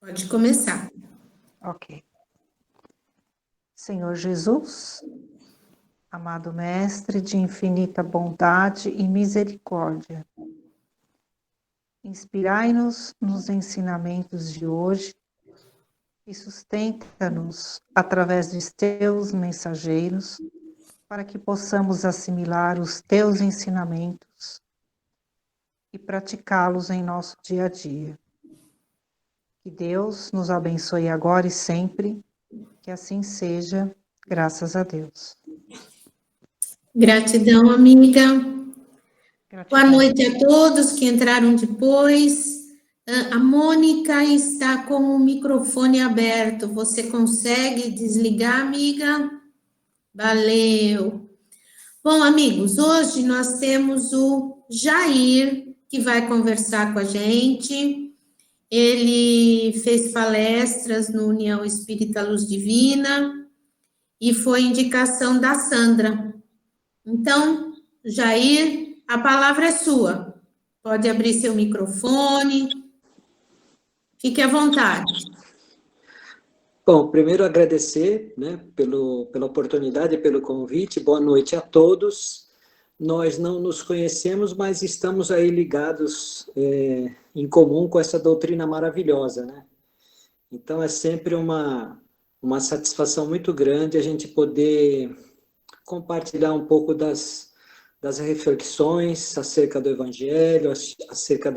Pode começar. Ok. Senhor Jesus, amado Mestre de infinita bondade e misericórdia, inspirai-nos nos ensinamentos de hoje e sustenta-nos através dos teus mensageiros para que possamos assimilar os teus ensinamentos e praticá-los em nosso dia a dia. Que Deus nos abençoe agora e sempre, que assim seja, graças a Deus. Gratidão, amiga. Gratidão. Boa noite a todos que entraram depois. A Mônica está com o microfone aberto. Você consegue desligar, amiga? Valeu. Bom, amigos, hoje nós temos o Jair, que vai conversar com a gente. Ele fez palestras no União Espírita Luz Divina e foi indicação da Sandra. Então, Jair, a palavra é sua. Pode abrir seu microfone. Fique à vontade. Bom, primeiro agradecer, né, pela oportunidade, pelo convite. Boa noite a todos. Nós não nos conhecemos, mas estamos aí ligados em comum com essa doutrina maravilhosa, né? Então é sempre uma satisfação muito grande a gente poder compartilhar um pouco das reflexões acerca do Evangelho, acerca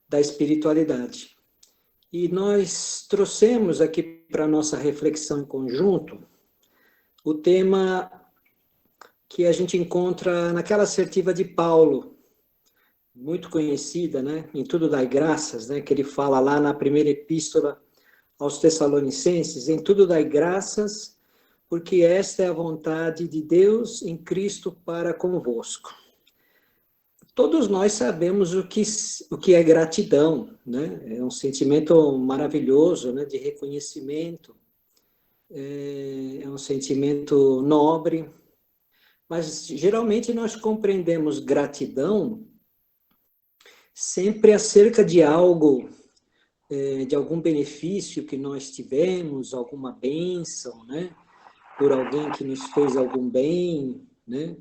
da espiritualidade. E nós trouxemos aqui para a nossa reflexão em conjunto o tema que a gente encontra naquela assertiva de Paulo, muito conhecida, né? Em Tudo Dai Graças, né? Que ele fala lá na primeira epístola aos Tessalonicenses, em tudo dai graças, porque esta é a vontade de Deus em Cristo para convosco. Todos nós sabemos o que é gratidão, né? É um sentimento maravilhoso, né? De reconhecimento, é um sentimento nobre, mas geralmente nós compreendemos gratidão sempre acerca de algo, de algum benefício que nós tivemos, alguma bênção, né? Por alguém que nos fez algum bem, né?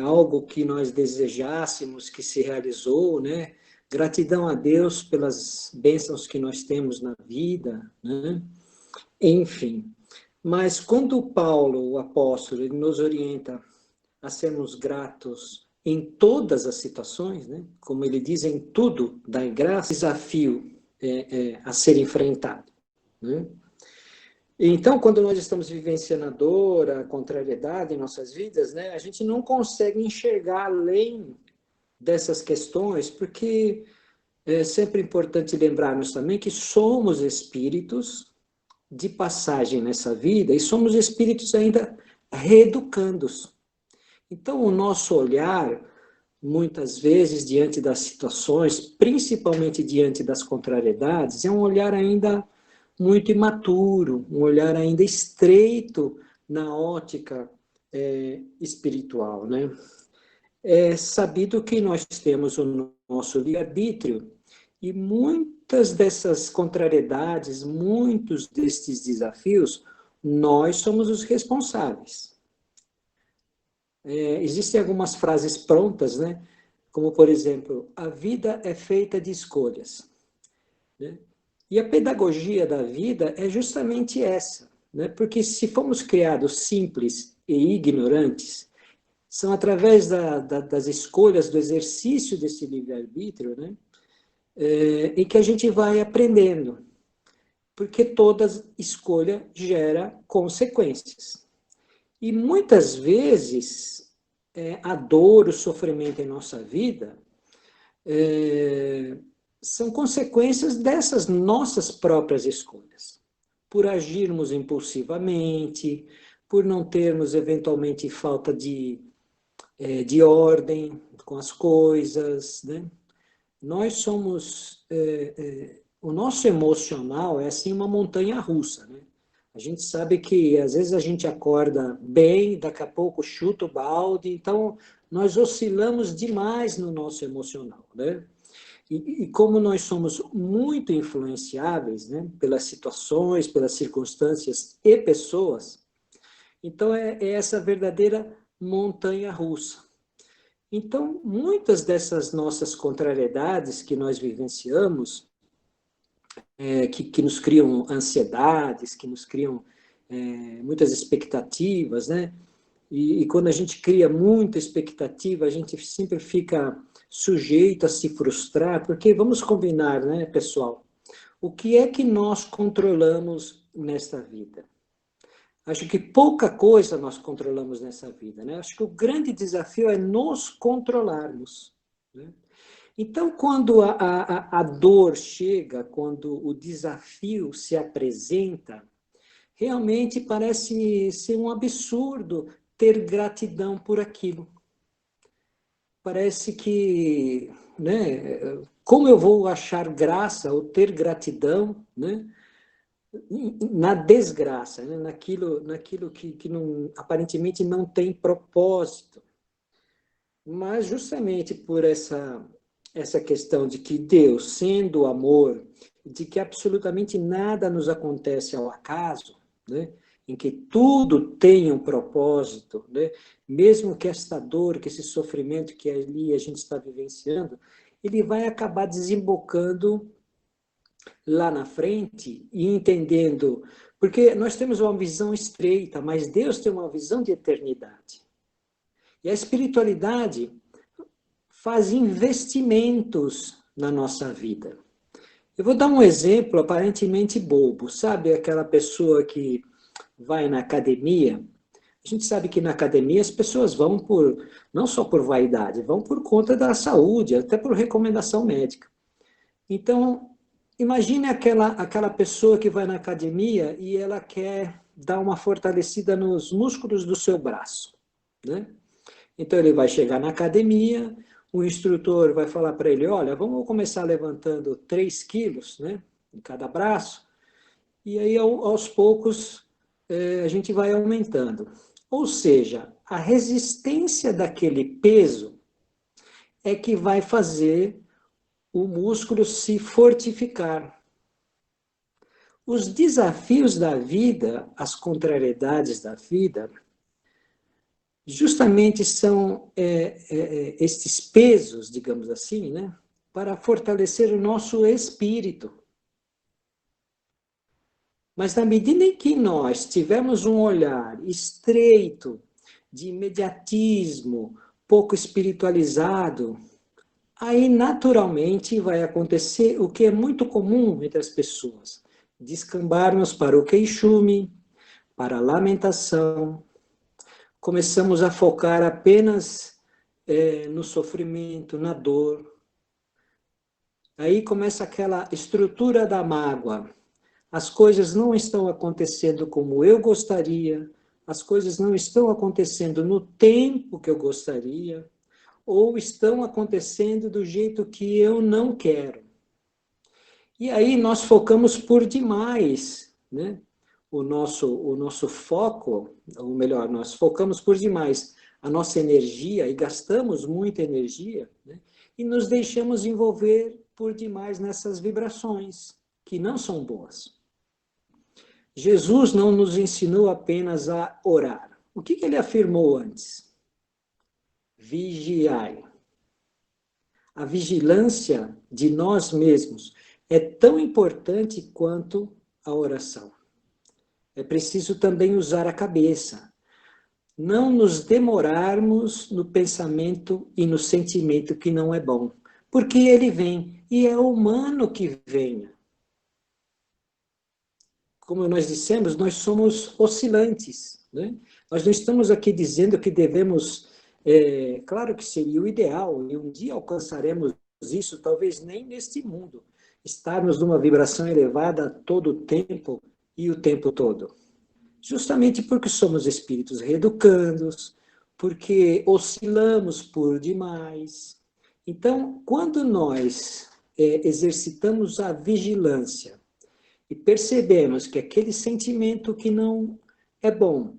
Algo que nós desejássemos que se realizou, né? Gratidão a Deus pelas bênçãos que nós temos na vida, né? Enfim. Mas quando Paulo, o apóstolo, ele nos orienta a sermos gratos em todas as situações, né? Como ele diz, em tudo dai graça, desafio a ser enfrentado, né? Então, quando nós estamos vivenciando a dor, a contrariedade em nossas vidas, né, a gente não consegue enxergar além dessas questões, porque é sempre importante lembrarmos também que somos espíritos de passagem nessa vida e somos espíritos ainda reeducandos. Então, o nosso olhar, muitas vezes, diante das situações, principalmente diante das contrariedades, é um olhar ainda muito imaturo, um olhar ainda estreito na ótica espiritual, né? É sabido que nós temos o nosso livre-arbítrio e muitas dessas contrariedades, muitos destes desafios, nós somos os responsáveis. Existem algumas frases prontas, né? Como, por exemplo, a vida é feita de escolhas, né? E a pedagogia da vida é justamente essa, né? Porque se fomos criados simples e ignorantes, são através das escolhas, do exercício desse livre-arbítrio, né? Em que a gente vai aprendendo, porque toda escolha gera consequências. E muitas vezes a dor, o sofrimento em nossa vida são consequências dessas nossas próprias escolhas. Por agirmos impulsivamente, por não termos, eventualmente, falta de ordem com as coisas, né? Nós somos... o nosso emocional é, assim, uma montanha russa, né? A gente sabe que, às vezes, a gente acorda bem, daqui a pouco chuta o balde, então, nós oscilamos demais no nosso emocional, né? E como nós somos muito influenciáveis, né, pelas situações, pelas circunstâncias e pessoas, então é essa verdadeira montanha-russa. Então, muitas dessas nossas contrariedades que nós vivenciamos, que nos criam ansiedades, que nos criam muitas expectativas, né? E quando a gente cria muita expectativa, a gente sempre fica sujeito a se frustrar, porque vamos combinar, né, pessoal? O que é que nós controlamos nesta vida? Acho que pouca coisa nós controlamos nessa vida, né? Acho que o grande desafio é nos controlarmos, né? Então, quando a dor chega, quando o desafio se apresenta, realmente parece ser um absurdo ter gratidão por aquilo. Parece que, né, como eu vou achar graça ou ter gratidão, né, na desgraça, né, naquilo que não, aparentemente não tem propósito. Mas justamente por essa questão de que Deus, sendo amor, de que absolutamente nada nos acontece ao acaso, né? Em que tudo tem um propósito, né? Mesmo que esta dor, que esse sofrimento que ali a gente está vivenciando, ele vai acabar desembocando lá na frente e entendendo, porque nós temos uma visão estreita, mas Deus tem uma visão de eternidade. E a espiritualidade faz investimentos na nossa vida. Eu vou dar um exemplo aparentemente bobo. Sabe aquela pessoa que vai na academia? A gente sabe que na academia as pessoas vão não só por vaidade, vão por conta da saúde, até por recomendação médica. Então, imagine aquela pessoa que vai na academia e ela quer dar uma fortalecida nos músculos do seu braço, né? Então ele vai chegar na academia, o instrutor vai falar para ele, olha, vamos começar levantando 3 quilos, né, em cada braço, e aí aos poucos a gente vai aumentando. Ou seja, a resistência daquele peso é que vai fazer o músculo se fortificar. Os desafios da vida, as contrariedades da vida, justamente são estes pesos, digamos assim, né, para fortalecer o nosso espírito. Mas na medida em que nós tivermos um olhar estreito, de imediatismo, pouco espiritualizado, aí naturalmente vai acontecer o que é muito comum entre as pessoas, descambarmos para o queixume, para a lamentação, começamos a focar apenas no sofrimento, na dor. Aí começa aquela estrutura da mágoa. As coisas não estão acontecendo como eu gostaria, as coisas não estão acontecendo no tempo que eu gostaria, ou estão acontecendo do jeito que eu não quero. E aí nós focamos por demais, né? O nosso foco, ou melhor, nós focamos por demais a nossa energia e gastamos muita energia, né? E nos deixamos envolver por demais nessas vibrações, que não são boas. Jesus não nos ensinou apenas a orar. O que ele afirmou antes? Vigiai. A vigilância de nós mesmos é tão importante quanto a oração. É preciso também usar a cabeça. Não nos demorarmos no pensamento e no sentimento que não é bom. Porque ele vem, e é humano que venha. Como nós dissemos, nós somos oscilantes, né? Nós não estamos aqui dizendo que devemos, claro que seria o ideal, e um dia alcançaremos isso, talvez nem neste mundo, estarmos numa vibração elevada todo o tempo e o tempo todo. Justamente porque somos espíritos reeducandos, porque oscilamos por demais. Então, quando nós exercitamos a vigilância e percebemos que aquele sentimento que não é bom,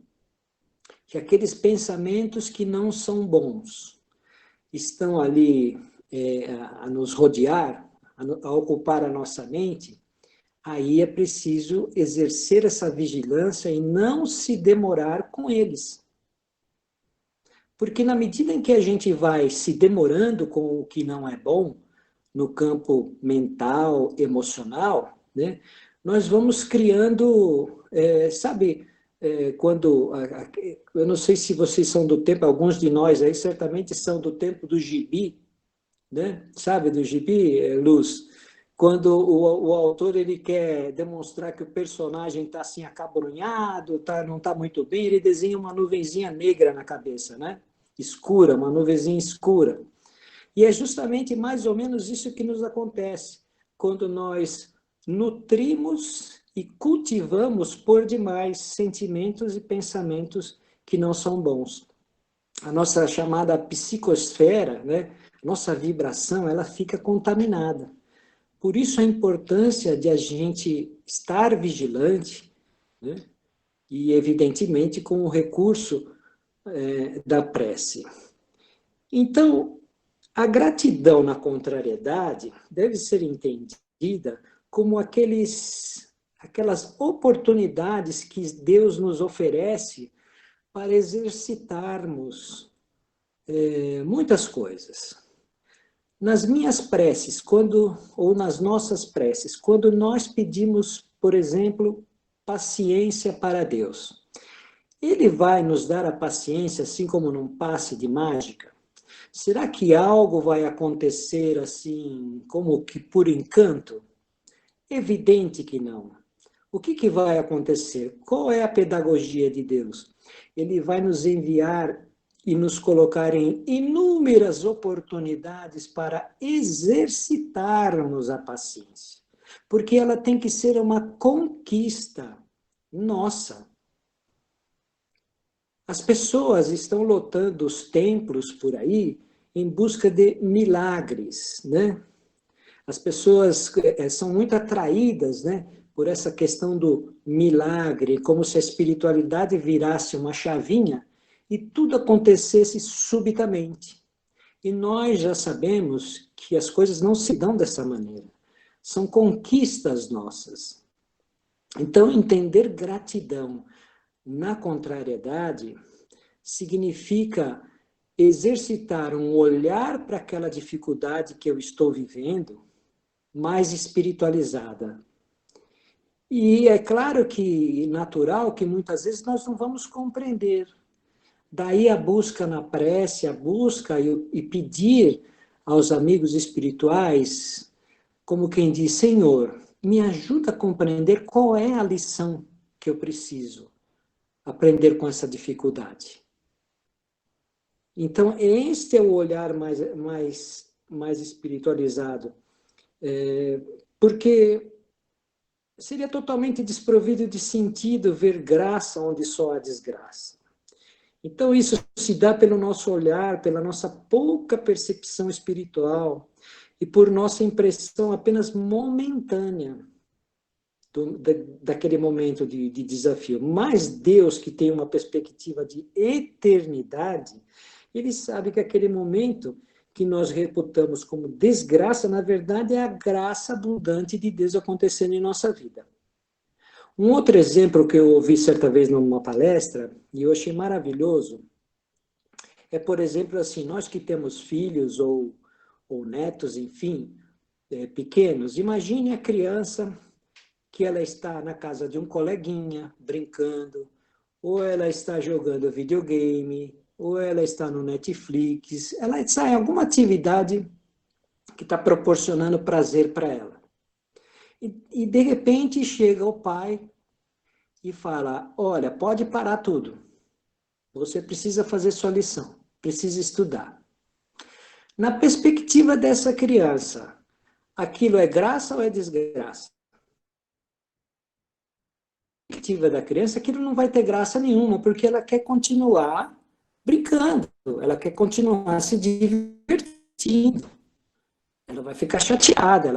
que aqueles pensamentos que não são bons, estão ali a nos rodear, a ocupar a nossa mente, aí é preciso exercer essa vigilância e não se demorar com eles. Porque na medida em que a gente vai se demorando com o que não é bom, no campo mental, emocional, né, nós vamos criando, sabe, quando, eu não sei se vocês são do tempo, alguns de nós aí certamente são do tempo do gibi, né? Sabe do gibi, Luz? Quando o autor ele quer demonstrar que o personagem está assim acabrunhado, não está muito bem, ele desenha uma nuvenzinha negra na cabeça, né? Escura, uma nuvenzinha escura. E é justamente mais ou menos isso que nos acontece quando nós nutrimos e cultivamos por demais sentimentos e pensamentos que não são bons. A nossa chamada psicosfera, né? Nossa vibração, ela fica contaminada. Por isso a importância de a gente estar vigilante, né? E evidentemente com o recurso da prece. Então, a gratidão na contrariedade deve ser entendida como aquelas oportunidades que Deus nos oferece para exercitarmos muitas coisas. Nas minhas preces, ou nas nossas preces, quando nós pedimos, por exemplo, paciência para Deus, Ele vai nos dar a paciência, assim como num passe de mágica? Será que algo vai acontecer assim, como que por encanto? Evidente que não. O que vai acontecer? Qual é a pedagogia de Deus? Ele vai nos enviar e nos colocar em inúmeras oportunidades para exercitarmos a paciência. Porque ela tem que ser uma conquista nossa. As pessoas estão lotando os templos por aí em busca de milagres, né? As pessoas são muito atraídas, né, por essa questão do milagre, como se a espiritualidade virasse uma chavinha e tudo acontecesse subitamente. E nós já sabemos que as coisas não se dão dessa maneira. São conquistas nossas. Então, entender gratidão na contrariedade significa exercitar um olhar para aquela dificuldade que eu estou vivendo mais espiritualizada. E é claro que natural que muitas vezes nós não vamos compreender. Daí a busca na prece, a busca e pedir aos amigos espirituais, como quem diz, Senhor, me ajuda a compreender qual é a lição que eu preciso aprender com essa dificuldade. Então, este é o olhar mais espiritualizado. Porque seria totalmente desprovido de sentido ver graça onde só há desgraça. Então, isso se dá pelo nosso olhar, pela nossa pouca percepção espiritual e por nossa impressão apenas momentânea daquele momento de desafio. Mas Deus, que tem uma perspectiva de eternidade, Ele sabe que aquele momento que nós reputamos como desgraça, na verdade é a graça abundante de Deus acontecendo em nossa vida. Um outro exemplo que eu ouvi certa vez numa palestra, e eu achei maravilhoso, é, por exemplo, assim, nós que temos filhos ou netos, enfim, pequenos, imagine a criança que ela está na casa de um coleguinha, brincando, ou ela está jogando videogame, ou ela está no Netflix, ela está em alguma atividade que está proporcionando prazer para ela. E de repente chega o pai e fala, olha, pode parar tudo. Você precisa fazer sua lição, precisa estudar. Na perspectiva dessa criança, aquilo é graça ou é desgraça? Na perspectiva da criança, aquilo não vai ter graça nenhuma, porque ela quer continuar brincando, ela quer continuar se divertindo. Ela vai ficar chateada,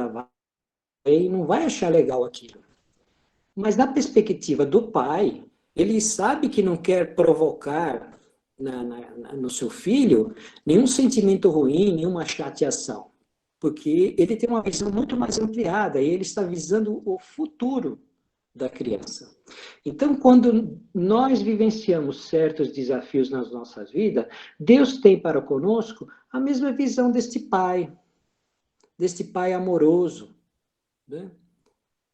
não vai achar legal aquilo. Mas na perspectiva do pai, ele sabe que não quer provocar no seu filho nenhum sentimento ruim, nenhuma chateação, porque ele tem uma visão muito mais ampliada e ele está visando o futuro da criança. Então, quando nós vivenciamos certos desafios nas nossas vidas, Deus tem para conosco a mesma visão deste pai amoroso, né?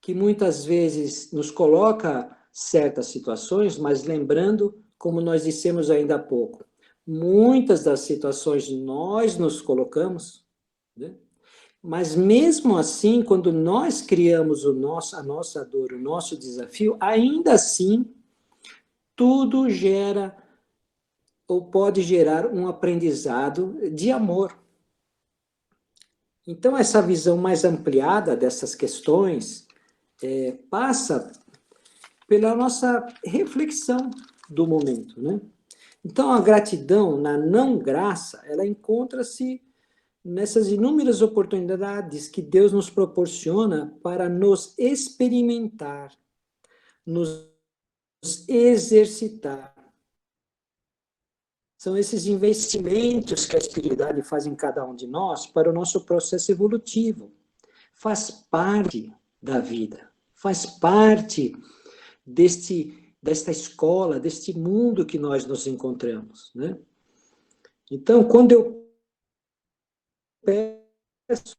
Que muitas vezes nos coloca certas situações, mas lembrando, como nós dissemos ainda há pouco, muitas das situações nós nos colocamos, né? Mas mesmo assim, quando nós criamos a nossa dor, o nosso desafio, ainda assim, tudo gera ou pode gerar um aprendizado de amor. Então, essa visão mais ampliada dessas questões passa pela nossa reflexão do momento, né? Então, a gratidão na não graça, ela encontra-se nessas inúmeras oportunidades que Deus nos proporciona para nos experimentar, nos exercitar. São esses investimentos que a espiritualidade faz em cada um de nós para o nosso processo evolutivo. Faz parte da vida, faz parte desta escola, deste mundo que nós nos encontramos, né? Então, quando eu peço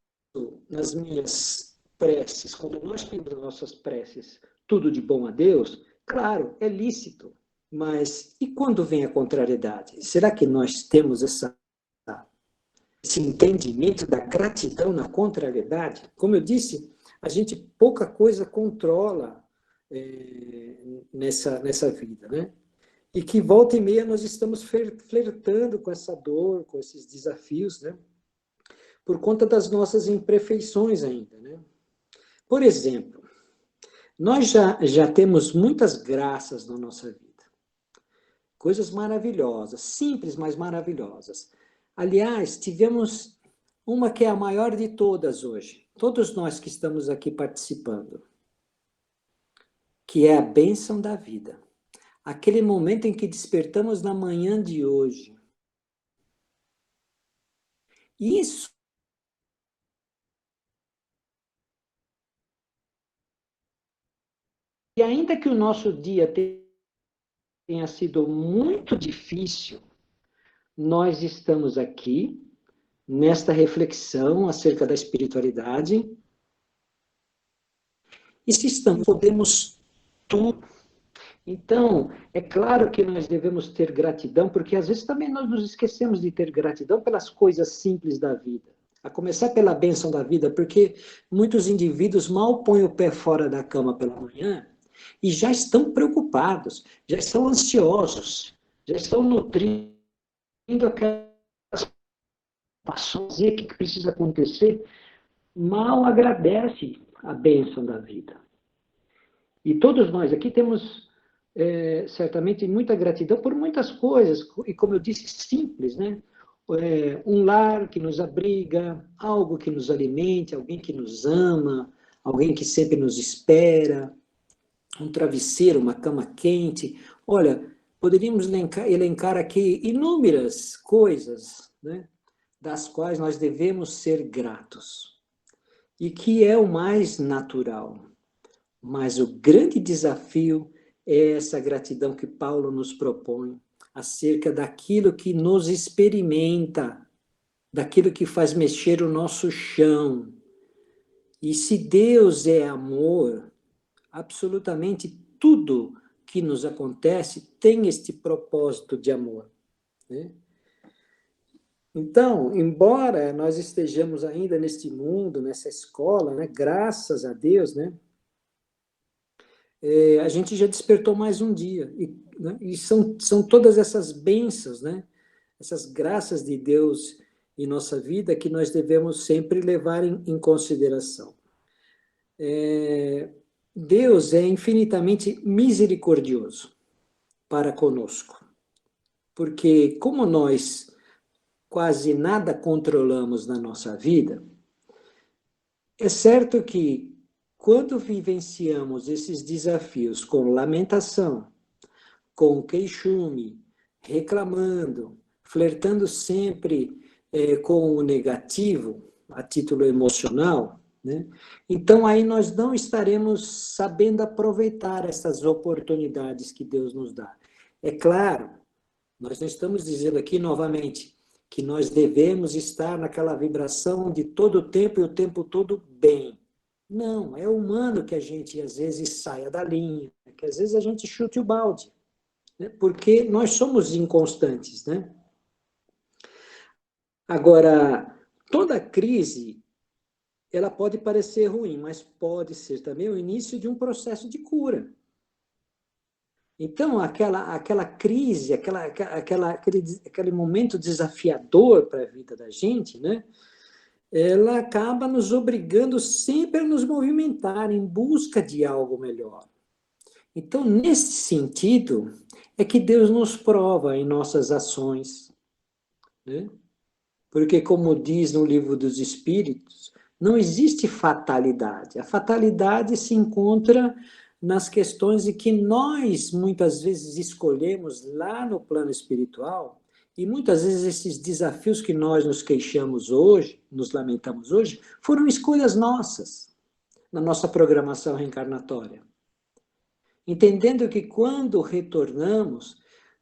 nas minhas preces, quando nós pedimos nas nossas preces tudo de bom a Deus, claro, é lícito, mas e quando vem a contrariedade? Será que nós temos esse entendimento da gratidão na contrariedade? Como eu disse, a gente pouca coisa controla nessa vida, né? E que volta e meia nós estamos flertando com essa dor, com esses desafios, né? Por conta das nossas imperfeições ainda, né? Por exemplo, nós já temos muitas graças na nossa vida. Coisas maravilhosas, simples, mas maravilhosas. Aliás, tivemos uma que é a maior de todas hoje. Todos nós que estamos aqui participando. Que é a bênção da vida. Aquele momento em que despertamos na manhã de hoje. Isso e ainda que o nosso dia tenha sido muito difícil, nós estamos aqui, nesta reflexão acerca da espiritualidade, e se estamos, podemos tudo. Então, é claro que nós devemos ter gratidão, porque às vezes também nós nos esquecemos de ter gratidão pelas coisas simples da vida. A começar pela bênção da vida, porque muitos indivíduos mal põem o pé fora da cama pela manhã, e já estão preocupados, já estão ansiosos, já estão nutrindo aquelas passos, o que precisa acontecer, mal agradece a bênção da vida. E todos nós aqui temos, certamente, muita gratidão por muitas coisas, e como eu disse, simples, né? Um lar que nos abriga, algo que nos alimente, alguém que nos ama, alguém que sempre nos espera, um travesseiro, uma cama quente. Olha, poderíamos elencar aqui inúmeras coisas, né, das quais nós devemos ser gratos. E que é o mais natural. Mas o grande desafio é essa gratidão que Paulo nos propõe acerca daquilo que nos experimenta, daquilo que faz mexer o nosso chão. E se Deus é amor, absolutamente tudo que nos acontece tem este propósito de amor, né? Então, embora nós estejamos ainda neste mundo, nessa escola, né, graças a Deus, né, a gente já despertou mais um dia. E são todas essas bênçãos, né, essas graças de Deus em nossa vida que nós devemos sempre levar em consideração. Deus é infinitamente misericordioso para conosco, porque como nós quase nada controlamos na nossa vida, é certo que quando vivenciamos esses desafios com lamentação, com queixume, reclamando, flertando sempre com o negativo, a título emocional, né? Então aí nós não estaremos sabendo aproveitar essas oportunidades que Deus nos dá. É claro, nós não estamos dizendo aqui novamente que nós devemos estar naquela vibração de todo o tempo e o tempo todo bem. Não, é humano que a gente às vezes saia da linha, que às vezes a gente chute o balde, né? Porque nós somos inconstantes, né? Agora, toda crise, ela pode parecer ruim, mas pode ser também o início de um processo de cura. Então, aquela crise, aquele momento desafiador para a vida da gente, né? Ela acaba nos obrigando sempre a nos movimentar em busca de algo melhor. Então, nesse sentido, é que Deus nos prova em nossas ações, né? Porque, como diz no Livro dos Espíritos, não existe fatalidade. A fatalidade se encontra nas questões de que nós, muitas vezes, escolhemos lá no plano espiritual, e muitas vezes esses desafios que nós nos queixamos hoje, nos lamentamos hoje, foram escolhas nossas, na nossa programação reencarnatória. Entendendo que quando retornamos,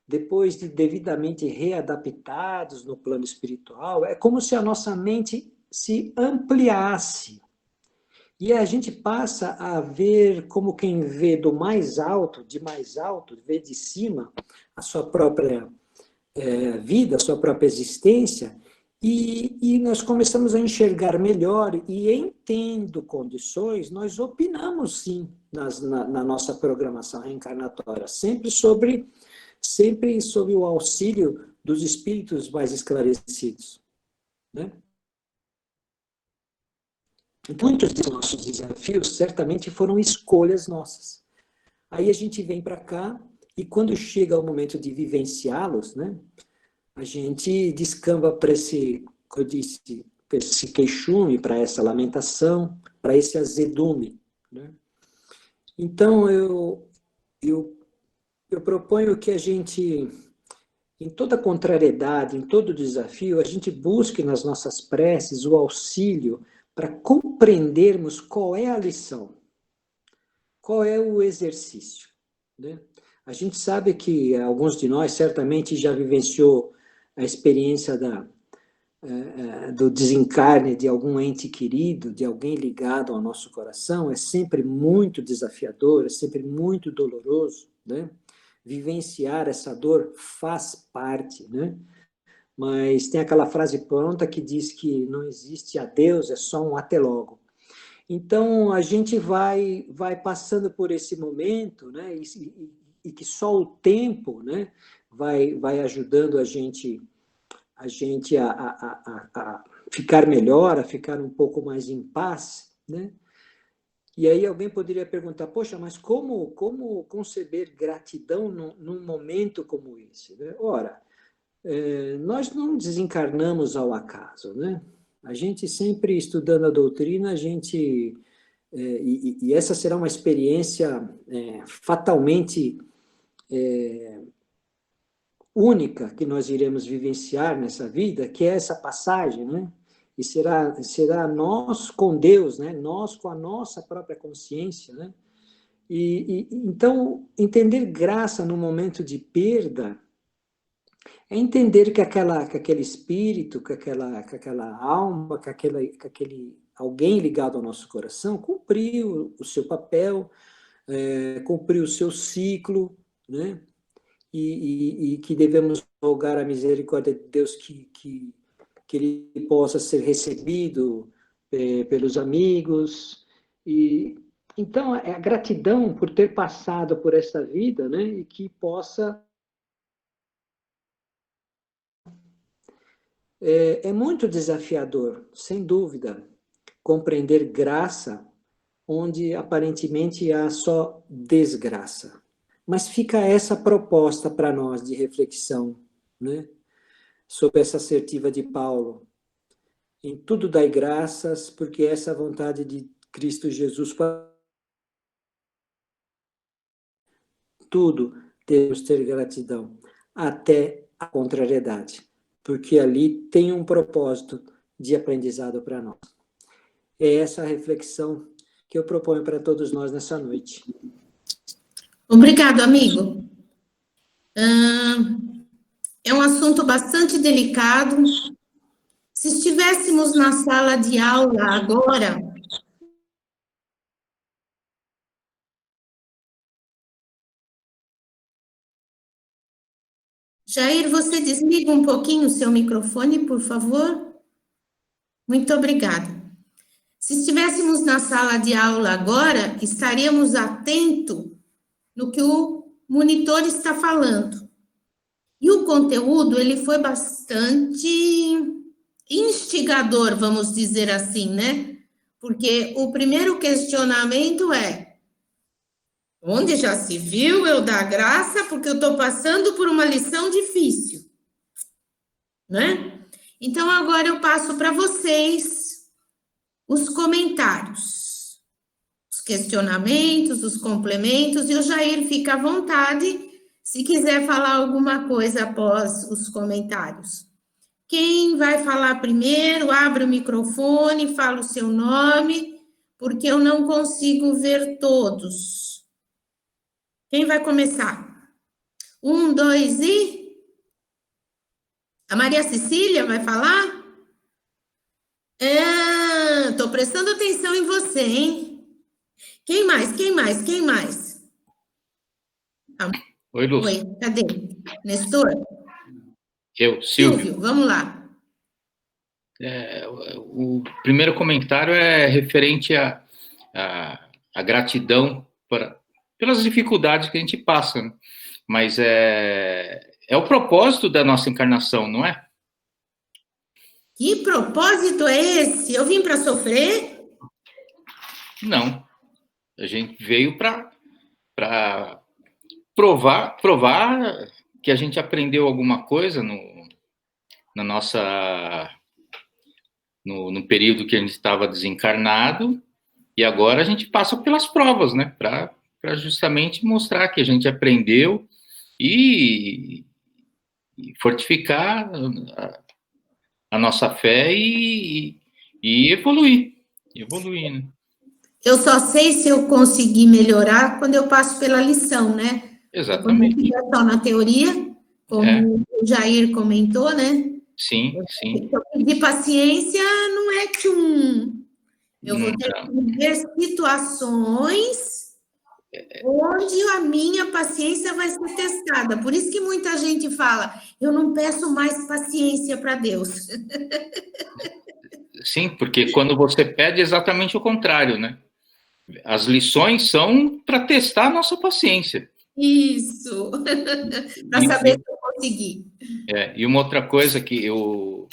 depois de devidamente readaptados no plano espiritual, é como se a nossa mente se ampliasse. E a gente passa a ver como quem vê do mais alto, vê de cima a sua própria vida, a sua própria existência, e nós começamos a enxergar melhor, e em tendo condições, nós opinamos sim na nossa programação reencarnatória, sempre sob o auxílio dos espíritos mais esclarecidos, né? Então, muitos dos nossos desafios certamente foram escolhas nossas. Aí a gente vem para cá, e quando chega o momento de vivenciá-los, né, a gente descamba para esse, como eu disse, para esse queixume, para essa lamentação, para esse azedume, né? Então, eu proponho que a gente, em toda contrariedade, em todo desafio, a gente busque nas nossas preces o auxílio para compreendermos qual é a lição, qual é o exercício, né? A gente sabe que alguns de nós certamente já vivenciou a experiência do desencarne de algum ente querido, de alguém ligado ao nosso coração. É sempre muito desafiador, é sempre muito doloroso, né? Vivenciar essa dor faz parte, né? Mas tem aquela frase pronta que diz que não existe adeus, é só um até logo. Então, a gente vai passando por esse momento, né? E que só o tempo, né, vai ajudando a gente a ficar melhor, a ficar um pouco mais em paz, né? E aí alguém poderia perguntar, poxa, mas como conceber gratidão num momento como esse, né? Ora, nós não desencarnamos ao acaso, né? A gente sempre estudando a doutrina, a gente... e essa será uma experiência fatalmente única que nós iremos vivenciar nessa vida, que é essa passagem, né? E será nós com Deus, né? Nós com a nossa própria consciência, né? Então, entender graça no momento de perda é entender que aquele espírito, que aquela alma, que aquele alguém ligado ao nosso coração cumpriu o seu papel, cumpriu o seu ciclo, né? E que devemos rogar a misericórdia de Deus que ele possa ser recebido pelos amigos. E então a gratidão por ter passado por essa vida, né? E que possa é muito desafiador, sem dúvida, compreender graça onde aparentemente há só desgraça. Mas fica essa proposta para nós de reflexão, né? Sobre essa assertiva de Paulo. Em tudo dai graças, porque essa é a vontade de Cristo Jesus para tudo, temos ter gratidão. até a contrariedade, porque ali tem um propósito de aprendizado para nós. É essa a reflexão que eu proponho para todos nós nessa noite. Obrigado, amigo. É um assunto bastante delicado. Se estivéssemos na sala de aula agora, Jair, você desliga um pouquinho o seu microfone, por favor? Muito obrigada. Se estivéssemos na sala de aula agora, estaríamos atentos no que o monitor está falando. E o conteúdo, ele foi bastante instigador, vamos dizer assim, né? Porque o primeiro questionamento é: onde já se viu eu dar graça porque eu estou passando por uma lição difícil, né? Então, agora eu passo para vocês os comentários, os questionamentos, os complementos, e o Jair fica à vontade se quiser falar alguma coisa após os comentários. Quem vai falar primeiro, abre o microfone, fala o seu nome, porque eu não consigo ver todos. Quem vai começar? 1, 2 e... A Maria Cecília vai falar? Estou prestando atenção em você, hein? Quem mais? Oi, Lúcia. Oi, cadê? Nestor? Eu, Silvio. Vamos lá. O primeiro comentário é referente à gratidão pelas dificuldades que a gente passa, né? Mas é o propósito da nossa encarnação, não é? Que propósito é esse? Eu vim para sofrer? Não. A gente veio para provar que a gente aprendeu alguma coisa no período que a gente estava desencarnado, e agora a gente passa pelas provas, né? Para justamente mostrar que a gente aprendeu e fortificar a nossa fé e evoluir, né? Eu só sei se eu conseguir melhorar quando eu passo pela lição, né? Exatamente. Quando eu só na teoria, como o Jair comentou, né? Sim. Se eu pedir paciência, não é que eu vou ter que viver situações onde a minha paciência vai ser testada. Por isso que muita gente fala, eu não peço mais paciência para Deus. Sim, porque quando você pede, é exatamente o contrário, né? As lições são para testar a nossa paciência. Isso, para saber se eu consegui. E uma outra coisa que o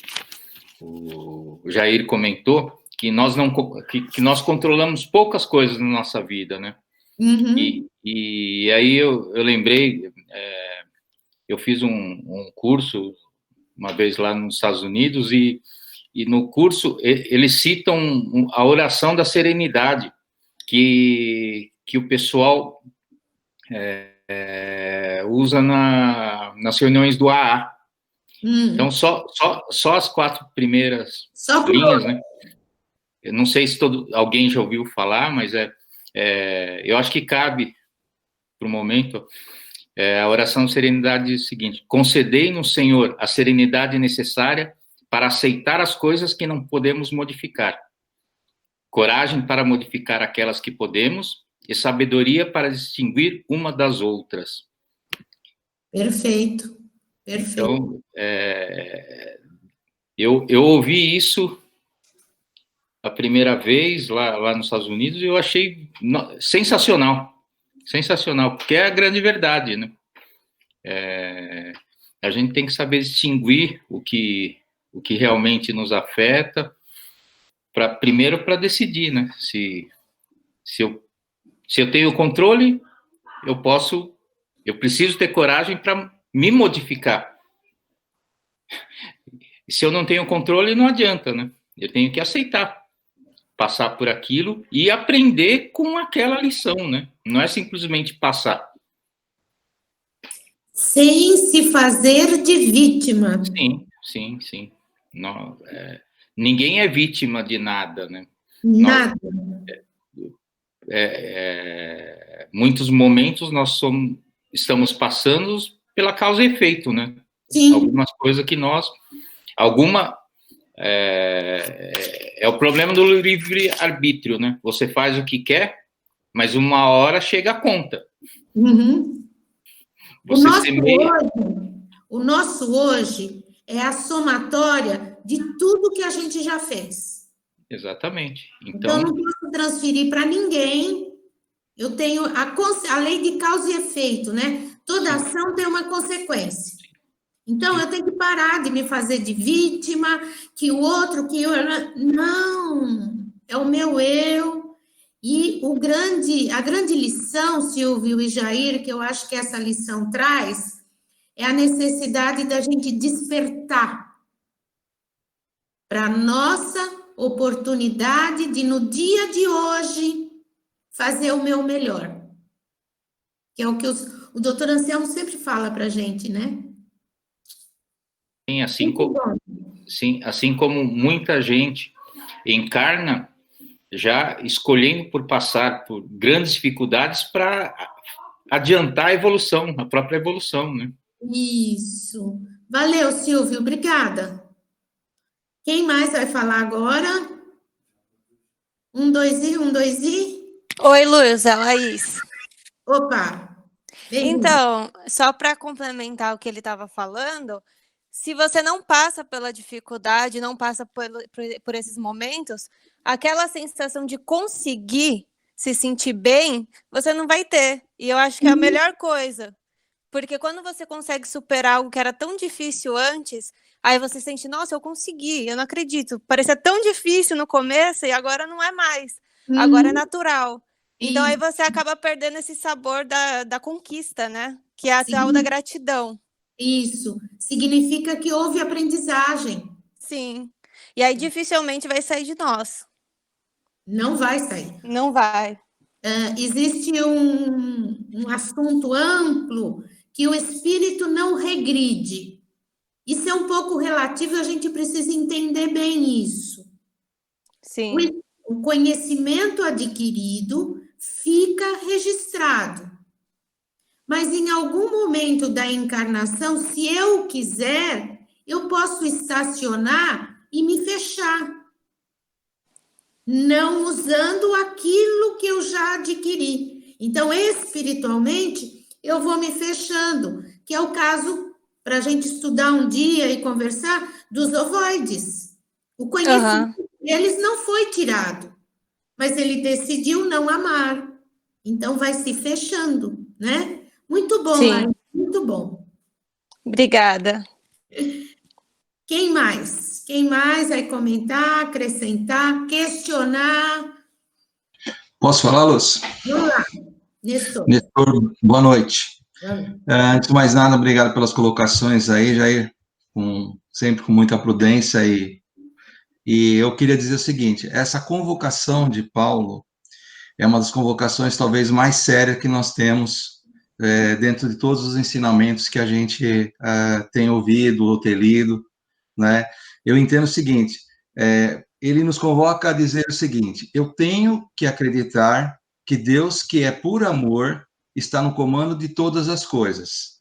Jair comentou, que nós controlamos poucas coisas na nossa vida, né? Uhum. E aí eu lembrei, eu fiz um curso uma vez lá nos Estados Unidos e no curso eles citam a oração da serenidade que o pessoal usa nas reuniões do AA. Então, só as 4 primeiras linhas, né? Eu não sei se alguém já ouviu falar, mas eu acho que cabe para o momento. A oração de serenidade diz o seguinte: concedei-nos, Senhor, a serenidade necessária para aceitar as coisas que não podemos modificar, coragem para modificar aquelas que podemos e sabedoria para distinguir uma das outras. Perfeito. Então, eu ouvi isso a primeira vez lá nos Estados Unidos e eu achei sensacional, porque é a grande verdade, né? A gente tem que saber distinguir o que realmente nos afeta, primeiro para decidir, né? Se eu tenho controle, eu preciso ter coragem para me modificar. E se eu não tenho controle, não adianta, né? Eu tenho que aceitar, passar por aquilo e aprender com aquela lição, né? Não é simplesmente passar. Sem se fazer de vítima. Sim. Não, ninguém é vítima de nada, né? Nada. Muitos momentos nós estamos passando pela causa e efeito, né? Sim. Algumas coisas que é o problema do livre-arbítrio, né? Você faz o que quer, mas uma hora chega a conta. Uhum. Você O nosso hoje é a somatória de tudo que a gente já fez. Exatamente. Então não posso transferir para ninguém. Eu tenho a lei de causa e efeito, né? Toda ação tem uma consequência. Então, eu tenho que parar de me fazer de vítima, que o outro, que eu... Não, é o meu eu. E a grande lição, Silvio e Jair, que eu acho que essa lição traz, é a necessidade da gente despertar para a nossa oportunidade de, no dia de hoje, fazer o meu melhor. Que é o que o doutor Anselmo sempre fala para a gente, né? Sim, assim como muita gente encarna já escolhendo por passar por grandes dificuldades para adiantar a evolução, a própria evolução, né? Isso. Valeu, Silvio, obrigada. Quem mais vai falar agora? 1, 2 e 1, 2 e... Oi, Luz, é a Laís. Opa! Então, só para complementar o que ele estava falando, se você não passa pela dificuldade, não passa por esses momentos, aquela sensação de conseguir se sentir bem, você não vai ter. E eu acho que é a melhor coisa. Porque quando você consegue superar algo que era tão difícil antes, aí você sente, nossa, eu consegui, eu não acredito. Parecia tão difícil no começo e agora não é mais. Agora é natural. Então aí você acaba perdendo esse sabor da conquista, né? Que é a tal da gratidão. Isso. Significa que houve aprendizagem. Sim. E aí dificilmente vai sair de nós. Não vai sair. Não vai. Existe um assunto amplo que o espírito não regride. Isso é um pouco relativo, a gente precisa entender bem isso. Sim. O conhecimento adquirido fica registrado. Mas em algum momento da encarnação, se eu quiser, eu posso estacionar e me fechar. Não usando aquilo que eu já adquiri. Então, espiritualmente, eu vou me fechando, que é o caso, para a gente estudar um dia e conversar, dos ovoides. O conhecimento deles não foi tirado, mas ele decidiu não amar. Então, vai se fechando, né? Muito bom, Laís, muito bom. Obrigada. Quem mais? Quem mais vai comentar, acrescentar, questionar? Posso falar, Luz? Vamos lá, Nestor. Nestor, boa noite. Antes de mais nada, obrigado pelas colocações aí, Jair, sempre com muita prudência e eu queria dizer o seguinte, essa convocação de Paulo é uma das convocações talvez mais sérias que nós temos dentro de todos os ensinamentos que a gente tem ouvido ou ter lido, né? Eu entendo o seguinte, ele nos convoca a dizer o seguinte, eu tenho que acreditar que Deus, que é por amor, está no comando de todas as coisas.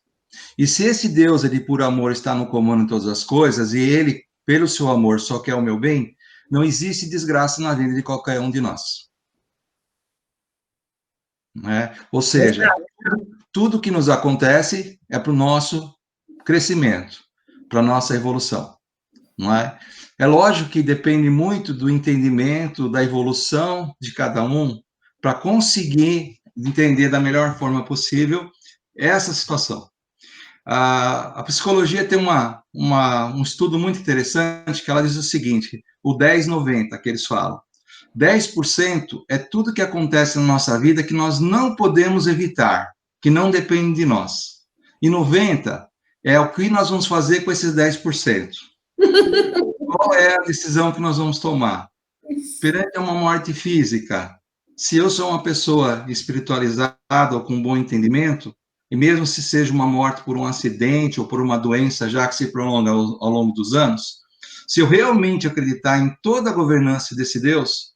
E se esse Deus, ele por amor, está no comando de todas as coisas, e ele, pelo seu amor, só quer o meu bem, não existe desgraça na vida de qualquer um de nós. Né? Ou seja, tudo que nos acontece é para o nosso crescimento, para a nossa evolução. Não é? É lógico que depende muito do entendimento, da evolução de cada um, para conseguir entender da melhor forma possível essa situação. A psicologia tem um estudo muito interessante que ela diz o seguinte, o 10-90 que eles falam. 10% é tudo que acontece na nossa vida que nós não podemos evitar, que não depende de nós. E 90% é o que nós vamos fazer com esses 10%. Qual é a decisão que nós vamos tomar? Perante uma morte física, se eu sou uma pessoa espiritualizada ou com bom entendimento, e mesmo se seja uma morte por um acidente ou por uma doença já que se prolonga ao longo dos anos, se eu realmente acreditar em toda a governança desse Deus,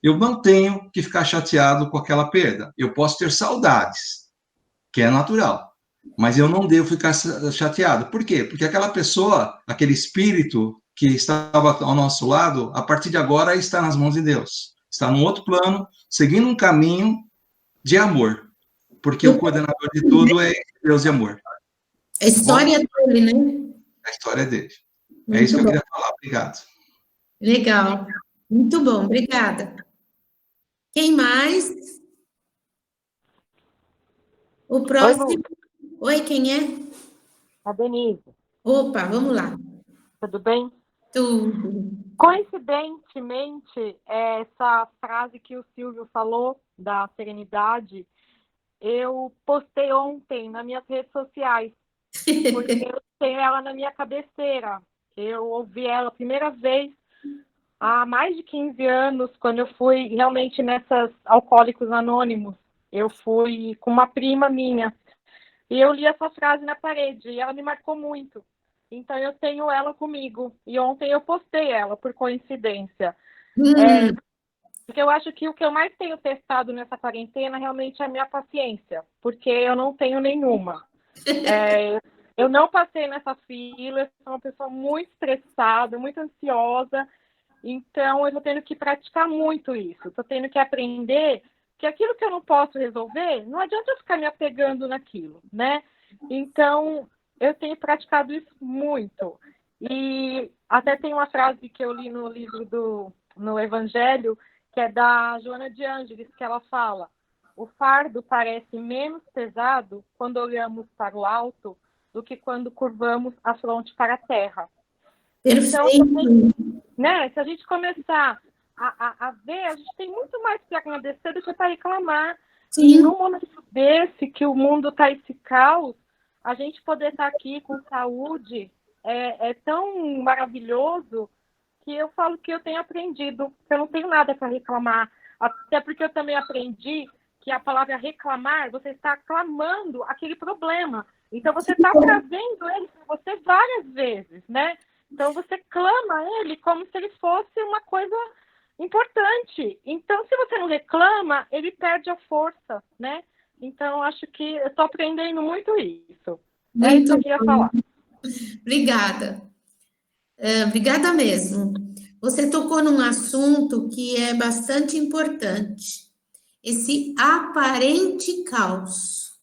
eu não tenho que ficar chateado com aquela perda. Eu posso ter saudades, que é natural, mas eu não devo ficar chateado. Por quê? Porque aquela pessoa, aquele espírito que estava ao nosso lado, a partir de agora está nas mãos de Deus. Está num outro plano, seguindo um caminho de amor. Porque o coordenador de tudo é Deus de amor. A história dele, né? A história dele. Muito isso que eu bom. queria falar. Obrigado. Legal. Muito bom, obrigada. Quem mais? O próximo. Oi, quem é? A Denise. Opa, vamos lá. Tudo bem? Tudo. Coincidentemente, essa frase que o Silvio falou, da serenidade, eu postei ontem nas minhas redes sociais, porque eu tenho ela na minha cabeceira. Eu ouvi ela a primeira vez há mais de 15 anos, quando eu fui realmente nessas Alcoólicos Anônimos. Eu fui com uma prima minha, e eu li essa frase na parede, e ela me marcou muito. Então, eu tenho ela comigo. E ontem eu postei ela, por coincidência. Porque eu acho que o que eu mais tenho testado nessa quarentena realmente é a minha paciência. Porque eu não tenho nenhuma. Eu não passei nessa fila. Eu sou uma pessoa muito estressada, muito ansiosa. Então, eu estou tendo que praticar muito isso. Estou tendo que aprender que aquilo que eu não posso resolver, não adianta eu ficar me apegando naquilo, né? Então, eu tenho praticado isso muito. E até tem uma frase que eu li no livro no Evangelho, que é da Joana de Ângeles, que ela fala: o fardo parece menos pesado quando olhamos para o alto do que quando curvamos a fronte para a terra. Perfeito. Então, né, se a gente começar a ver, a gente tem muito mais para agradecer do que para reclamar. Sim. E num momento desse, que o mundo está esse caos, a gente poder estar aqui com saúde é tão maravilhoso que eu falo que eu tenho aprendido, que eu não tenho nada para reclamar. Até porque eu também aprendi que a palavra reclamar, você está clamando aquele problema. Então, você está trazendo ele para você várias vezes, né? Então, você clama ele como se ele fosse uma coisa importante. Então, se você não reclama, ele perde a força, né? Então, acho que eu estou aprendendo muito isso. É isso que eu queria falar. Obrigada. Obrigada mesmo. Você tocou num assunto que é bastante importante. Esse aparente caos.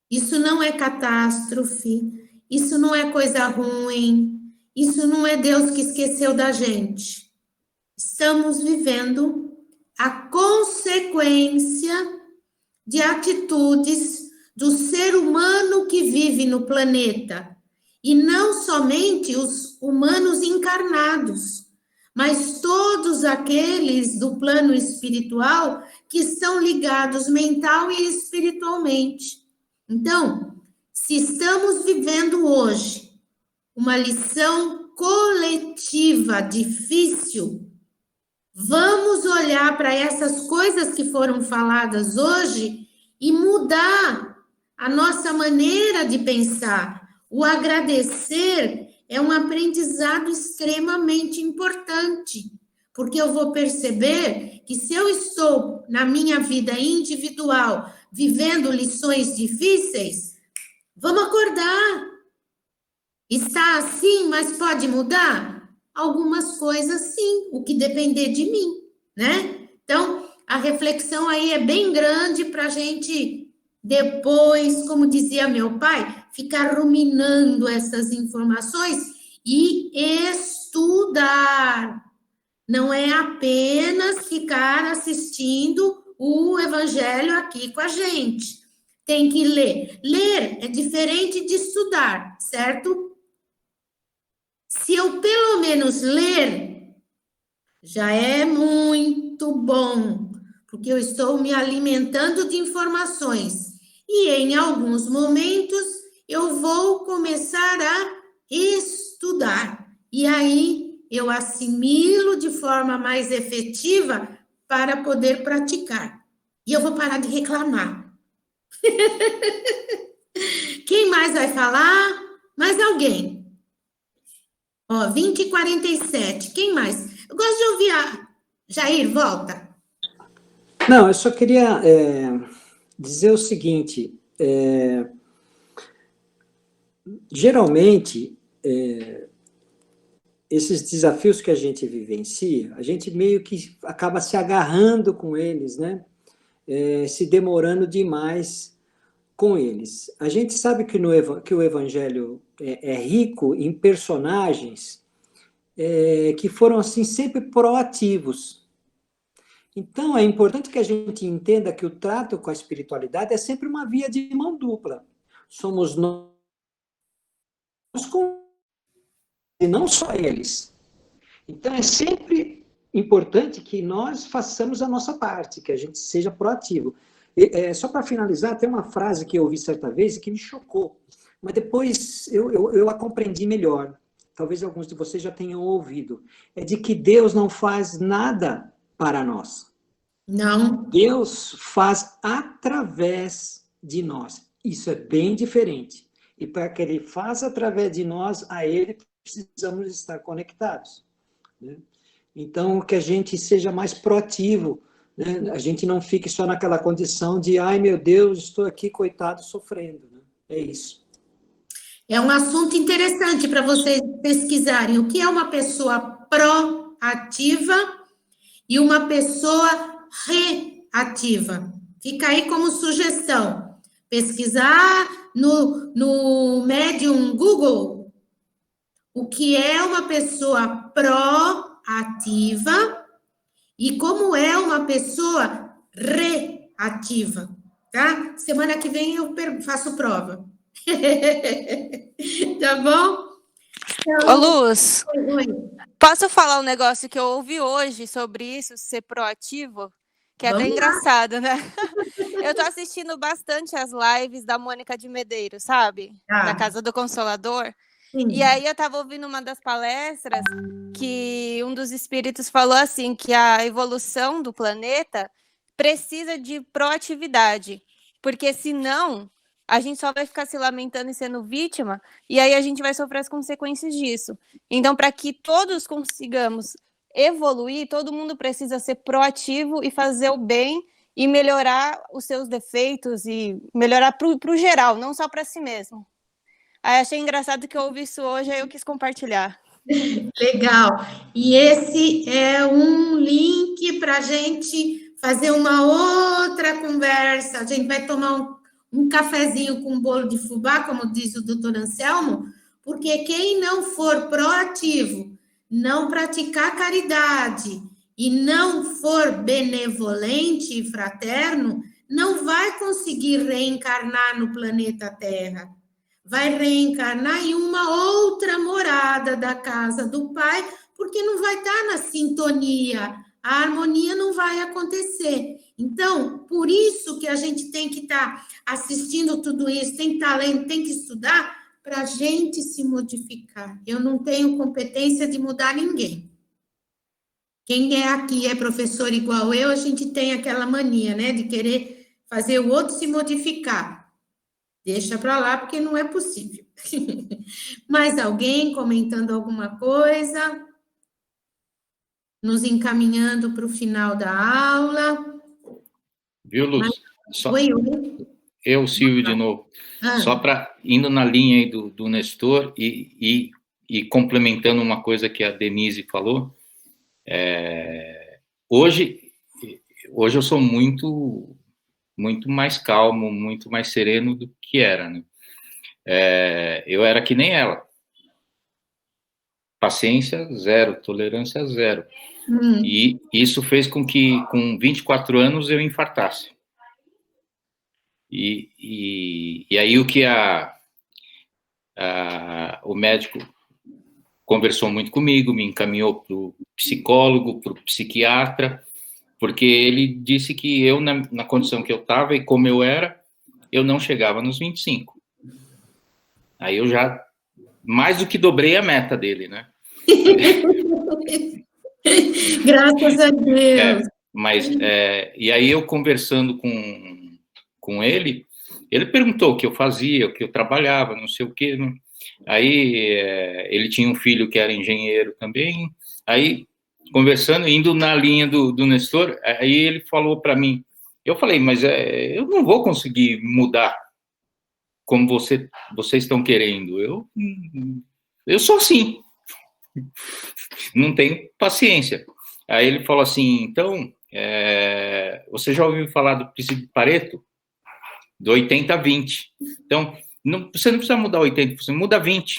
Isso não é catástrofe, isso não é coisa ruim, isso não é Deus que esqueceu da gente. Estamos vivendo a consequência de atitudes do ser humano que vive no planeta. E não somente os humanos encarnados, mas todos aqueles do plano espiritual que estão ligados mental e espiritualmente. Então, se estamos vivendo hoje uma lição coletiva difícil, vamos olhar para essas coisas que foram faladas hoje e mudar a nossa maneira de pensar. O agradecer é um aprendizado extremamente importante, porque eu vou perceber que se eu estou na minha vida individual vivendo lições difíceis, vamos acordar. Está assim, mas pode mudar? Algumas coisas sim, o que depender de mim, né? Então, a reflexão aí é bem grande para a gente depois, como dizia meu pai, ficar ruminando essas informações e estudar. Não é apenas ficar assistindo o evangelho aqui com a gente. Tem que ler. Ler é diferente de estudar, certo? Se eu pelo menos ler, já é muito bom, porque eu estou me alimentando de informações. E em alguns momentos eu vou começar a estudar. E aí eu assimilo de forma mais efetiva para poder praticar. E eu vou parar de reclamar. Quem mais vai falar? Mais alguém? Ó, 20h47. Quem mais? Eu gosto de ouvir a... Jair, volta. Não, eu só queria dizer o seguinte. Geralmente, esses desafios que a gente vivencia, a gente meio que acaba se agarrando com eles, né? Se demorando demais com eles. A gente sabe que o Evangelho é rico em personagens que foram, assim, sempre proativos. Então, é importante que a gente entenda que o trato com a espiritualidade é sempre uma via de mão dupla. Somos nós e não só eles. Então, é sempre importante que nós façamos a nossa parte, que a gente seja proativo. Só para finalizar, tem uma frase que eu ouvi certa vez e que me chocou, mas depois eu a compreendi melhor. Talvez alguns de vocês já tenham ouvido. É de que Deus não faz nada para nós. Não. Deus faz através de nós. Isso é bem diferente. E para que Ele faça através de nós, a Ele precisamos estar conectados, né? Então, que a gente seja mais proativo, né? A gente não fique só naquela condição de, ai meu Deus, estou aqui, coitado, sofrendo, né? É isso. É um assunto interessante para vocês pesquisarem. O que é uma pessoa proativa e uma pessoa reativa? Fica aí como sugestão. Pesquisar no Medium Google o que é uma pessoa proativa e como é uma pessoa reativa, tá? Semana que vem eu faço prova. Tá bom? Então, Ô, Luz, oi. posso falar um negócio que eu ouvi hoje sobre isso, ser proativo? Que é até engraçado, né? Eu tô assistindo bastante as lives da Mônica de Medeiros, sabe? Da Casa do Consolador. Sim. E aí eu tava ouvindo uma das palestras que um dos espíritos falou assim, que a evolução do planeta precisa de proatividade, porque senão a gente só vai ficar se lamentando e sendo vítima, e aí a gente vai sofrer as consequências disso. Então, para que todos consigamos evoluir, todo mundo precisa ser proativo e fazer o bem e melhorar os seus defeitos e melhorar para o geral, não só para si mesmo. Aí achei engraçado que eu ouvi isso hoje, aí eu quis compartilhar. Legal. E esse é um link para a gente fazer uma outra conversa. A gente vai tomar um cafezinho com um bolo de fubá, como diz o doutor Anselmo, porque quem não for proativo, não praticar caridade e não for benevolente e fraterno, não vai conseguir reencarnar no planeta Terra. Vai reencarnar em uma outra morada da casa do Pai, porque não vai estar na sintonia, a harmonia não vai acontecer. Então, por isso que a gente tem que estar assistindo tudo isso, tem que estar lendo, tem que estudar, para a gente se modificar. Eu não tenho competência de mudar ninguém. Quem é aqui é professor igual eu, a gente tem aquela mania, né, de querer fazer o outro se modificar. Deixa para lá, porque não é possível. Mais alguém comentando alguma coisa? Nos encaminhando para o final da aula. Viu, Luz? Oi. Eu, Silvio, de novo. Só para, indo na linha aí do Nestor e complementando uma coisa que a Denise falou, hoje eu sou muito mais calmo, muito mais sereno do que era, né? Eu era que nem ela. Paciência zero, tolerância zero. E isso fez com que, com 24 anos, eu infartasse. E aí o que o médico conversou muito comigo, me encaminhou para o psicólogo, para o psiquiatra, porque ele disse que eu, na condição que eu estava e como eu era, eu não chegava nos 25. Aí eu já, mais do que dobrei a meta dele, né? Graças a Deus. E aí eu conversando com ele, Ele perguntou o que eu fazia, o que eu trabalhava, não sei o quê. Né? Aí ele tinha um filho que era engenheiro também. Aí, conversando, indo na linha do Nestor, aí ele falou para mim, eu falei, mas eu não vou conseguir mudar como vocês estão querendo. Eu sou assim. Não tenho paciência. Aí ele falou assim, então, você já ouviu falar do princípio de Pareto? Do 80-20. Então, você não precisa mudar 80%, você muda 20%.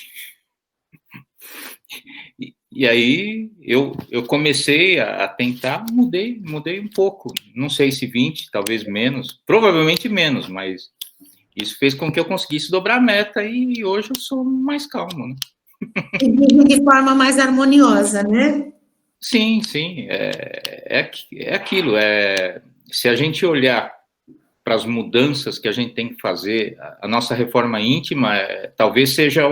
E aí eu comecei a tentar, mudei um pouco. Não sei se 20, talvez menos, provavelmente menos, mas isso fez com que eu conseguisse dobrar a meta e hoje eu sou mais calmo, né? De forma mais harmoniosa, né? Sim, é aquilo. Se a gente olhar para as mudanças que a gente tem que fazer, a nossa reforma íntima talvez seja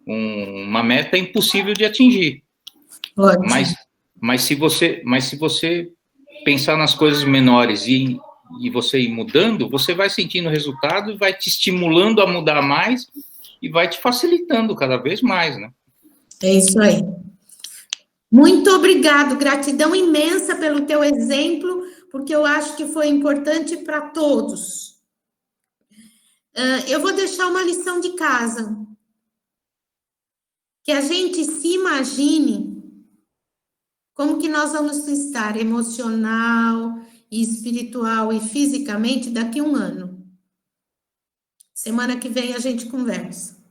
uma meta impossível de atingir. Mas se você pensar nas coisas menores e você ir mudando, você vai sentindo o resultado, vai te estimulando a mudar mais e vai te facilitando cada vez mais, né? É isso aí. Muito obrigado, gratidão imensa pelo teu exemplo, porque eu acho que foi importante para todos. Eu vou deixar uma lição de casa. Que a gente se imagine como que nós vamos estar emocional, espiritual e fisicamente daqui a um ano. Semana que vem a gente conversa.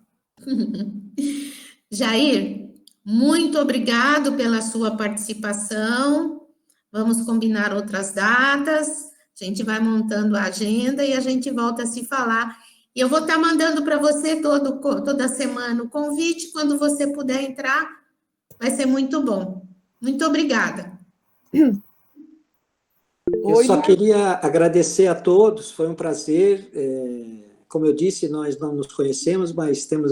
Jair, muito obrigado pela sua participação. Vamos combinar outras datas. A gente vai montando a agenda e a gente volta a se falar. E eu vou estar mandando para você toda semana o convite. Quando você puder entrar, vai ser muito bom. Muito obrigada. Eu só queria agradecer a todos, foi um prazer. Como eu disse, nós não nos conhecemos, mas temos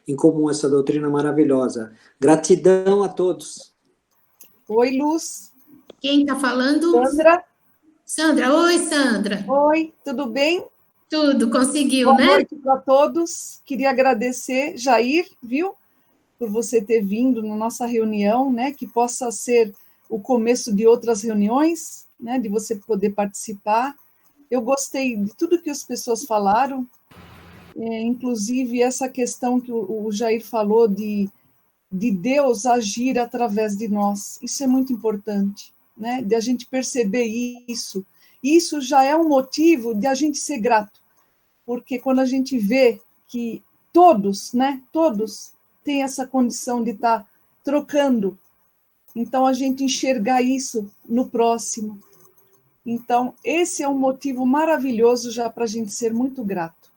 em comum essa doutrina maravilhosa. Gratidão a todos. Oi, Luz. Quem está falando? Sandra. Sandra, oi, Sandra. Oi, tudo bem? Tudo, conseguiu, Boa né? Boa noite para todos. Queria agradecer, Jair, viu? Por você ter vindo na nossa reunião, né? Que possa ser o começo de outras reuniões, né? De você poder participar. Eu gostei de tudo que as pessoas falaram, inclusive essa questão que o Jair falou de Deus agir através de nós. Isso é muito importante, né? De a gente perceber isso. Isso já é um motivo de a gente ser grato, porque quando a gente vê que todos, né? Todos têm essa condição de estar trocando, então a gente enxergar isso no próximo. Então, esse é um motivo maravilhoso já para a gente ser muito grato.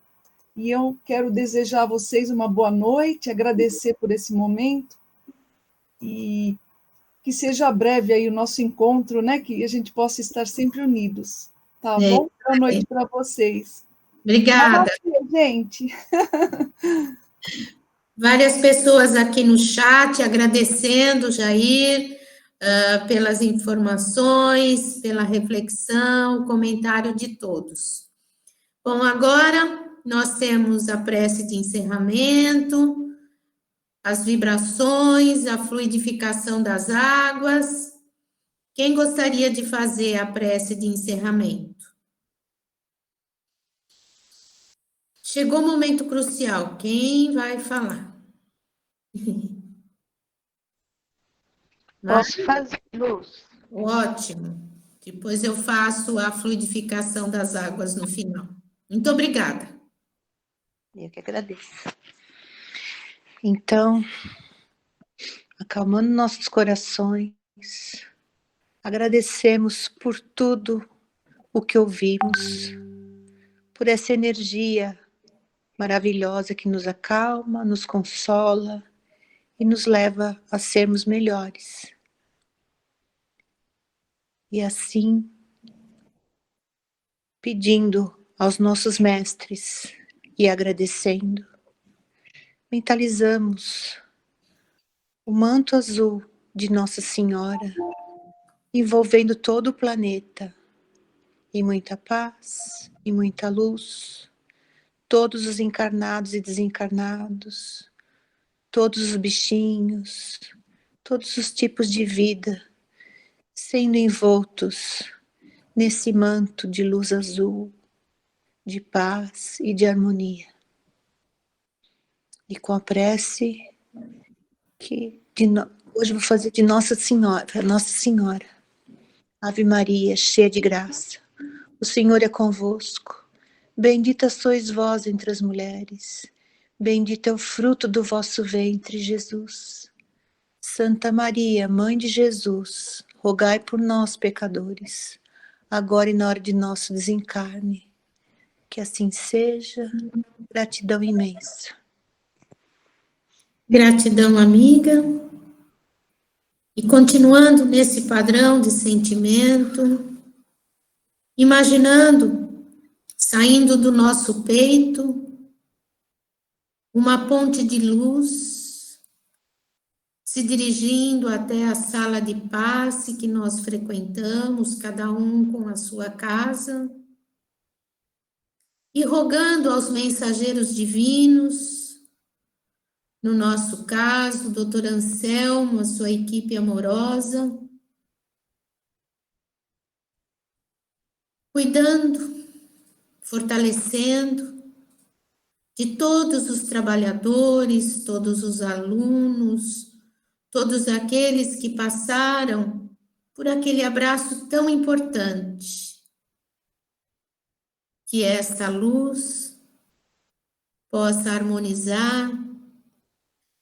E eu quero desejar a vocês uma boa noite, agradecer por esse momento, e que seja breve aí o nosso encontro, né? Que a gente possa estar sempre unidos, tá bom? Boa noite para vocês. Obrigada. Gente. Várias pessoas aqui no chat agradecendo, Jair, pelas informações, pela reflexão, comentário de todos. Bom, agora nós temos a prece de encerramento, as vibrações, a fluidificação das águas. Quem gostaria de fazer a prece de encerramento? Chegou o momento crucial. Quem vai falar? Posso fazer, Luz? Ótimo. Depois eu faço a fluidificação das águas no final. Muito obrigada. Eu que agradeço. Então, acalmando nossos corações, agradecemos por tudo o que ouvimos, por essa energia maravilhosa que nos acalma, nos consola e nos leva a sermos melhores. E assim, pedindo aos nossos mestres e agradecendo, mentalizamos o manto azul de Nossa Senhora, envolvendo todo o planeta, e muita paz, e muita luz, todos os encarnados e desencarnados, todos os bichinhos, todos os tipos de vida, sendo envoltos nesse manto de luz azul, de paz e de harmonia. E com a prece que hoje vou fazer de Nossa Senhora. Ave Maria, cheia de graça, o Senhor é convosco. Bendita sois vós entre as mulheres, bendito é o fruto do vosso ventre, Jesus. Santa Maria, Mãe de Jesus, rogai por nós, pecadores, agora e na hora de nosso desencarne. Que assim seja. Gratidão imensa. Gratidão, amiga. E continuando nesse padrão de sentimento, imaginando, saindo do nosso peito, uma ponte de luz, se dirigindo até a sala de passe que nós frequentamos, cada um com a sua casa, e rogando aos mensageiros divinos, no nosso caso, o Dr. Anselmo, a sua equipe amorosa, cuidando, fortalecendo de todos os trabalhadores, todos os alunos, todos aqueles que passaram por aquele abraço tão importante, que esta luz possa harmonizar,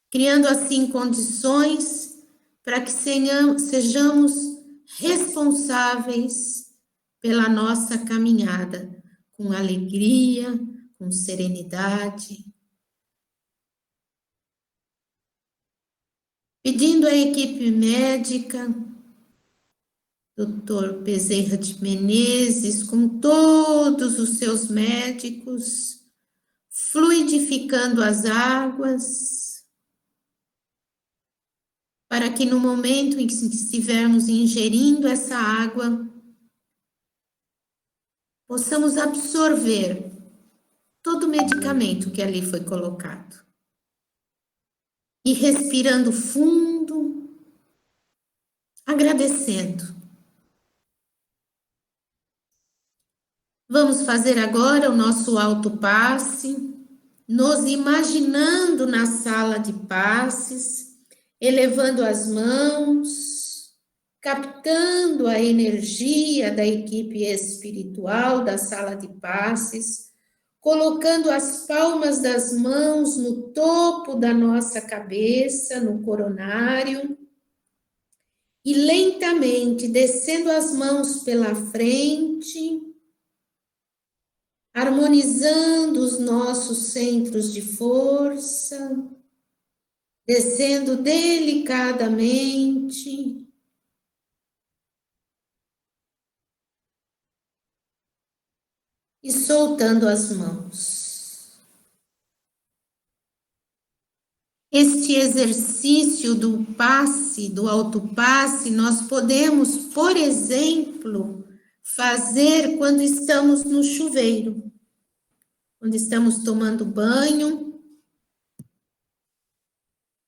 criando assim condições para que sejamos responsáveis pela nossa caminhada, com alegria, com serenidade. Pedindo à equipe médica, Dr. Bezerra de Menezes, com todos os seus médicos, fluidificando as águas, para que no momento em que estivermos ingerindo essa água, possamos absorver todo o medicamento que ali foi colocado. E respirando fundo, agradecendo. Vamos fazer agora o nosso autopasse, nos imaginando na sala de passes, elevando as mãos, captando a energia da equipe espiritual da sala de passes, colocando as palmas das mãos no topo da nossa cabeça, no coronário, e lentamente descendo as mãos pela frente, harmonizando os nossos centros de força, descendo delicadamente, e soltando as mãos. Este exercício do passe, do autopasse, nós podemos, por exemplo, fazer quando estamos no chuveiro, quando estamos tomando banho,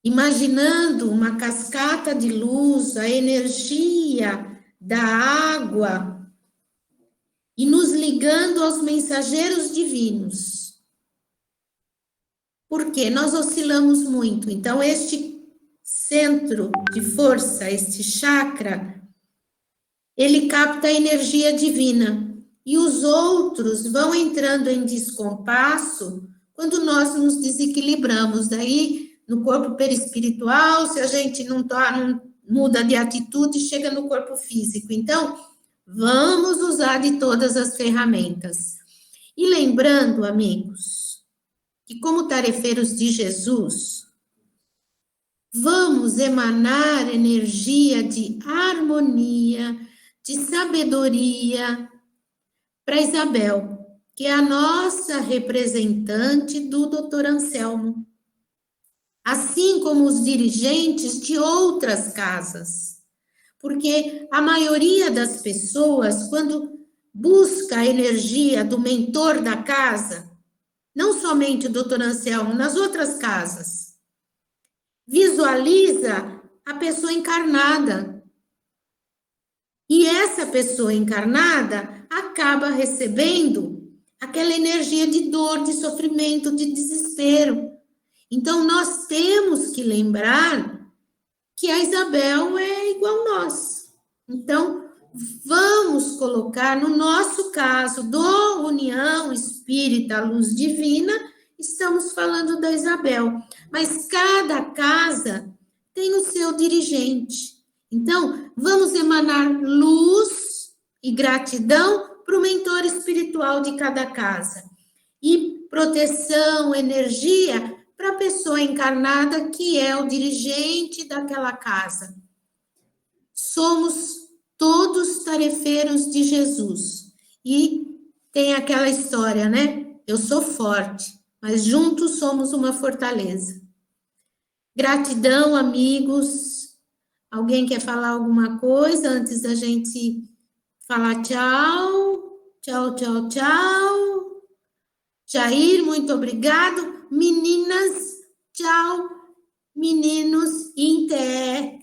imaginando uma cascata de luz, a energia da água, e nos ligando aos mensageiros divinos. Porque nós oscilamos muito. Então, este centro de força, este chakra, ele capta a energia divina. E os outros vão entrando em descompasso quando nós nos desequilibramos. Daí, no corpo perispiritual, se a gente não muda de atitude, chega no corpo físico. Então, vamos usar de todas as ferramentas. E lembrando, amigos, que como tarefeiros de Jesus, vamos emanar energia de harmonia, de sabedoria para Isabel, que é a nossa representante do Dr. Anselmo, assim como os dirigentes de outras casas. Porque a maioria das pessoas, quando busca a energia do mentor da casa, não somente o doutor Anselmo, nas outras casas. Visualiza a pessoa encarnada. E essa pessoa encarnada acaba recebendo aquela energia de dor, de sofrimento, de desespero. Então, nós temos que lembrar que a Isabel é igual a nós. Então, vamos colocar, no nosso caso, do União Espírita Luz Divina, estamos falando da Isabel. Mas cada casa tem o seu dirigente. Então, vamos emanar luz e gratidão para o mentor espiritual de cada casa. E proteção, energia para a pessoa encarnada que é o dirigente daquela casa. Somos todos tarefeiros de Jesus. E tem aquela história, né? Eu sou forte, mas juntos somos uma fortaleza. Gratidão, amigos. Alguém quer falar alguma coisa antes da gente falar tchau? Tchau, tchau, tchau. Jair, muito obrigado. Meninas, tchau. Meninos, Inter.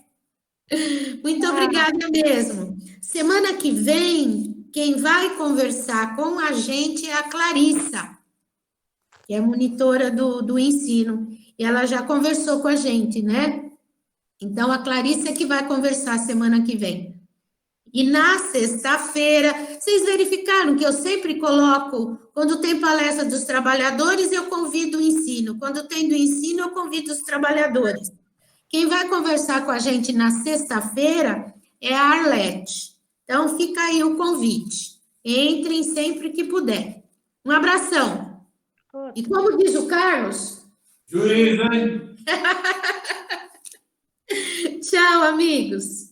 Muito obrigada mesmo. Semana que vem, quem vai conversar com a gente é a Clarissa, que é monitora do ensino. E ela já conversou com a gente, né? Então, a Clarissa é que vai conversar semana que vem. E na sexta-feira, vocês verificaram que eu sempre coloco, quando tem palestra dos trabalhadores, eu convido o ensino. Quando tem do ensino, eu convido os trabalhadores. Quem vai conversar com a gente na sexta-feira é a Arlete. Então, fica aí o convite. Entrem sempre que puder. Um abração. E como diz o Carlos... Juiz, hein? Tchau, amigos.